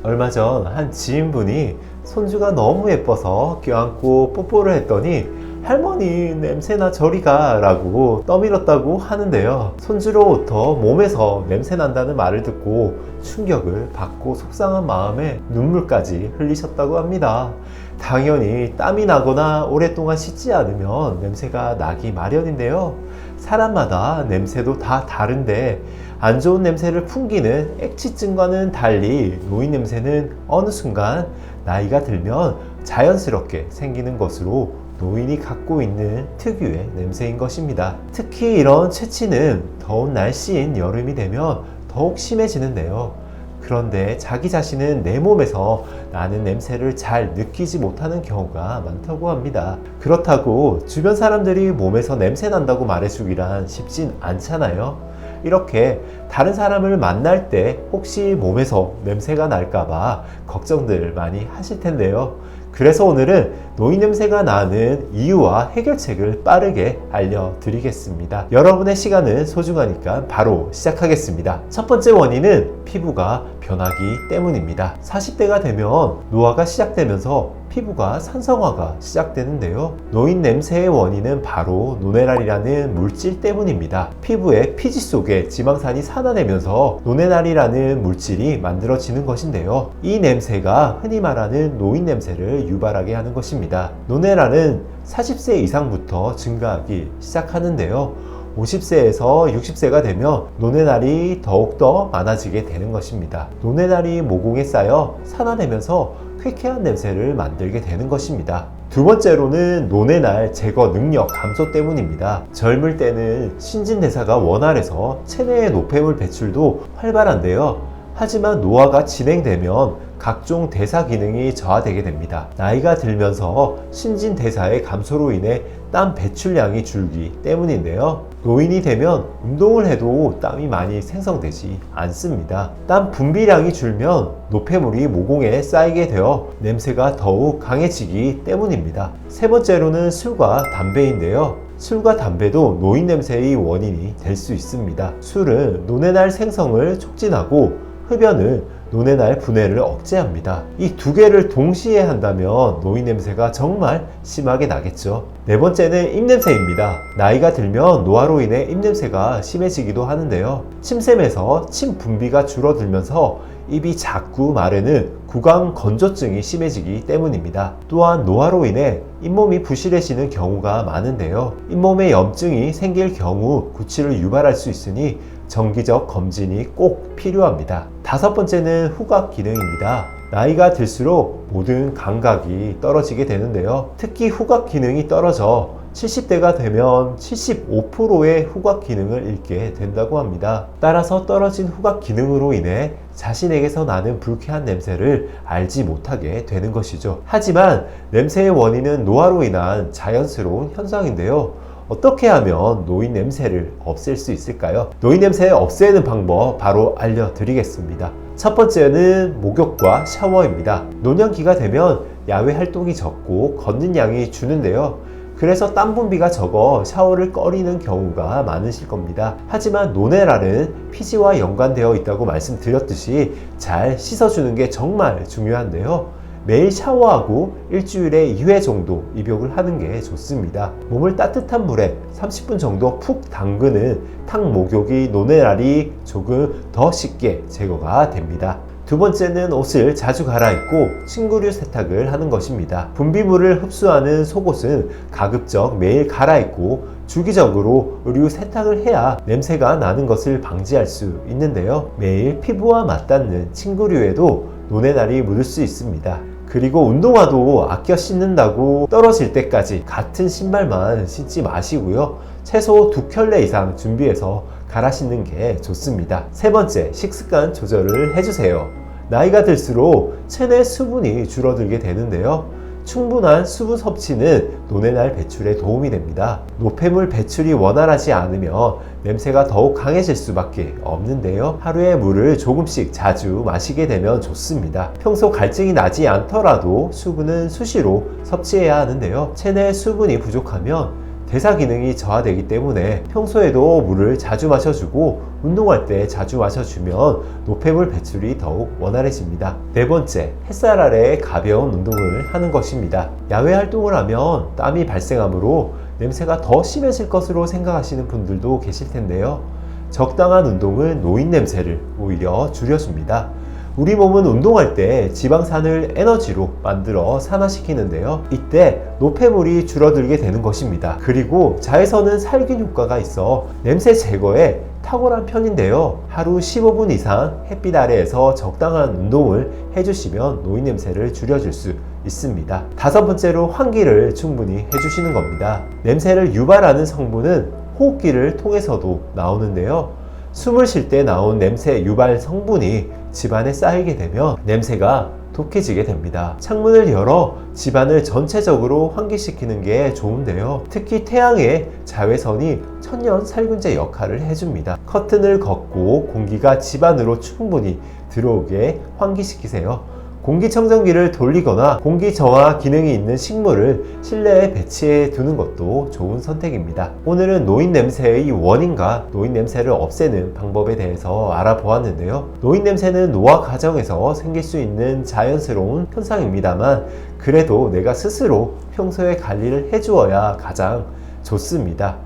얼마 전 한 지인분이 손주가 너무 예뻐서 껴안고 뽀뽀를 했더니 할머니 냄새나 저리가 라고 떠밀었다고 하는데요. 손주로부터 몸에서 냄새 난다는 말을 듣고 충격을 받고 속상한 마음에 눈물까지 흘리셨다고 합니다. 당연히 땀이 나거나 오랫동안 씻지 않으면 냄새가 나기 마련인데요. 사람마다 냄새도 다 다른데 안 좋은 냄새를 풍기는 액취증과는 달리 노인 냄새는 어느 순간 나이가 들면 자연스럽게 생기는 것으로 노인이 갖고 있는 특유의 냄새인 것입니다. 특히 이런 체취는 더운 날씨인 여름이 되면 더욱 심해지는데요. 그런데 자기 자신은 내 몸에서 나는 냄새를 잘 느끼지 못하는 경우가 많다고 합니다. 그렇다고 주변 사람들이 몸에서 냄새 난다고 말해주기란 쉽진 않잖아요. 이렇게 다른 사람을 만날 때 혹시 몸에서 냄새가 날까봐 걱정들 많이 하실 텐데요. 그래서 오늘은 노인 냄새가 나는 이유와 해결책을 빠르게 알려드리겠습니다. 여러분의 시간은 소중하니까 바로 시작하겠습니다. 첫 번째 원인은 피부가 변하기 때문입니다. 40대가 되면 노화가 시작되면서 피부가 산성화가 시작되는데요. 노인 냄새의 원인은 바로 노네랄이라는 물질 때문입니다. 피부의 피지 속에 지방산이 산화되면서 노네랄이라는 물질이 만들어지는 것인데요. 이 냄새가 흔히 말하는 노인 냄새를 유발하게 하는 것입니다. 노네랄은 40세 이상부터 증가하기 시작하는데요. 50세에서 60세가 되면 노네랄이 더욱더 많아지게 되는 것입니다. 노네랄이 모공에 쌓여 산화되면서 쾌쾌한 냄새를 만들게 되는 것입니다. 두 번째로는 노네랄 제거 능력 감소 때문입니다. 젊을 때는 신진대사가 원활해서 체내의 노폐물 배출도 활발한데요. 하지만 노화가 진행되면 각종 대사 기능이 저하되게 됩니다. 나이가 들면서 신진대사의 감소로 인해 땀 배출량이 줄기 때문인데요. 노인이 되면 운동을 해도 땀이 많이 생성되지 않습니다. 땀 분비량이 줄면 노폐물이 모공에 쌓이게 되어 냄새가 더욱 강해지기 때문입니다. 세 번째로는 술과 담배인데요. 술과 담배도 노인 냄새의 원인이 될 수 있습니다. 술은 노네랄 생성을 촉진하고 흡연은 노네랄 분해를 억제합니다. 이 두 개를 동시에 한다면 노인 냄새가 정말 심하게 나겠죠. 네 번째는 입냄새입니다. 나이가 들면 노화로 인해 입냄새가 심해지기도 하는데요. 침샘에서 침 분비가 줄어들면서 입이 자꾸 마르는 구강 건조증이 심해지기 때문입니다. 또한 노화로 인해 잇몸이 부실해지는 경우가 많은데요. 잇몸에 염증이 생길 경우 구취를 유발할 수 있으니 정기적 검진이 꼭 필요합니다. 다섯 번째는 후각 기능입니다. 나이가 들수록 모든 감각이 떨어지게 되는데요. 특히 후각 기능이 떨어져 70대가 되면 75%의 후각 기능을 잃게 된다고 합니다. 따라서 떨어진 후각 기능으로 인해 자신에게서 나는 불쾌한 냄새를 알지 못하게 되는 것이죠. 하지만 냄새의 원인은 노화로 인한 자연스러운 현상인데요. 어떻게 하면 노인 냄새를 없앨 수 있을까요? 노인 냄새를 없애는 방법 바로 알려드리겠습니다. 첫 번째는 목욕과 샤워입니다. 노년기가 되면 야외 활동이 적고 걷는 양이 주는데요. 그래서 땀 분비가 적어 샤워를 꺼리는 경우가 많으실 겁니다. 하지만 노네랄은 피지와 연관되어 있다고 말씀드렸듯이 잘 씻어주는 게 정말 중요한데요. 매일 샤워하고 일주일에 2회 정도 입욕을 하는 게 좋습니다. 몸을 따뜻한 물에 30분 정도 푹 담그는 탕 목욕이 노네랄이 조금 더 쉽게 제거가 됩니다. 두 번째는 옷을 자주 갈아입고 침구류 세탁을 하는 것입니다. 분비물을 흡수하는 속옷은 가급적 매일 갈아입고 주기적으로 의류 세탁을 해야 냄새가 나는 것을 방지할 수 있는데요. 매일 피부와 맞닿는 침구류에도 노네랄이 묻을 수 있습니다. 그리고 운동화도 아껴 신는다고 떨어질 때까지 같은 신발만 신지 마시고요. 최소 2켤레 이상 준비해서 갈아 신는 게 좋습니다. 세 번째, 식습관 조절을 해주세요. 나이가 들수록 체내 수분이 줄어들게 되는데요. 충분한 수분 섭취는 노네랄 배출에 도움이 됩니다. 노폐물 배출이 원활하지 않으면 냄새가 더욱 강해질 수밖에 없는데요. 하루에 물을 조금씩 자주 마시게 되면 좋습니다. 평소 갈증이 나지 않더라도 수분은 수시로 섭취해야 하는데요. 체내 수분이 부족하면 대사 기능이 저하되기 때문에 평소에도 물을 자주 마셔주고 운동할 때 자주 마셔주면 노폐물 배출이 더욱 원활해집니다. 네 번째, 햇살 아래 가벼운 운동을 하는 것입니다. 야외 활동을 하면 땀이 발생하므로 냄새가 더 심해질 것으로 생각하시는 분들도 계실 텐데요. 적당한 운동은 노인 냄새를 오히려 줄여줍니다. 우리 몸은 운동할 때 지방산을 에너지로 만들어 산화시키는데요. 이때 노폐물이 줄어들게 되는 것입니다. 그리고 자외선은 살균 효과가 있어 냄새 제거에 탁월한 편인데요. 하루 15분 이상 햇빛 아래에서 적당한 운동을 해주시면 노인 냄새를 줄여줄 수 있습니다. 다섯 번째로 환기를 충분히 해주시는 겁니다. 냄새를 유발하는 성분은 호흡기를 통해서도 나오는데요. 숨을 쉴 때 나온 냄새 유발 성분이 집안에 쌓이게 되면 냄새가 독해지게 됩니다. 창문을 열어 집안을 전체적으로 환기시키는 게 좋은데요. 특히 태양의 자외선이 천연 살균제 역할을 해줍니다. 커튼을 걷고 공기가 집안으로 충분히 들어오게 환기시키세요. 공기청정기를 돌리거나 공기정화 기능이 있는 식물을 실내에 배치해 두는 것도 좋은 선택입니다. 오늘은 노인 냄새의 원인과 노인 냄새를 없애는 방법에 대해서 알아보았는데요. 노인 냄새는 노화 과정에서 생길 수 있는 자연스러운 현상입니다만 그래도 내가 스스로 평소에 관리를 해주어야 가장 좋습니다.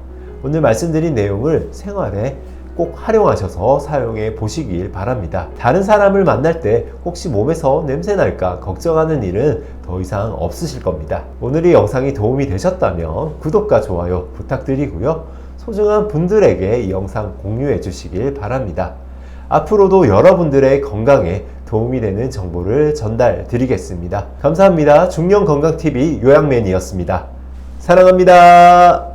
오늘 말씀드린 내용을 생활에 꼭 활용하셔서 사용해 보시길 바랍니다. 다른 사람을 만날 때 혹시 몸에서 냄새 날까 걱정하는 일은 더 이상 없으실 겁니다. 오늘 이 영상이 도움이 되셨다면 구독과 좋아요 부탁드리고요. 소중한 분들에게 이 영상 공유해 주시길 바랍니다. 앞으로도 여러분들의 건강에 도움이 되는 정보를 전달 드리겠습니다. 감사합니다. 중년건강TV 요양맨이었습니다. 사랑합니다.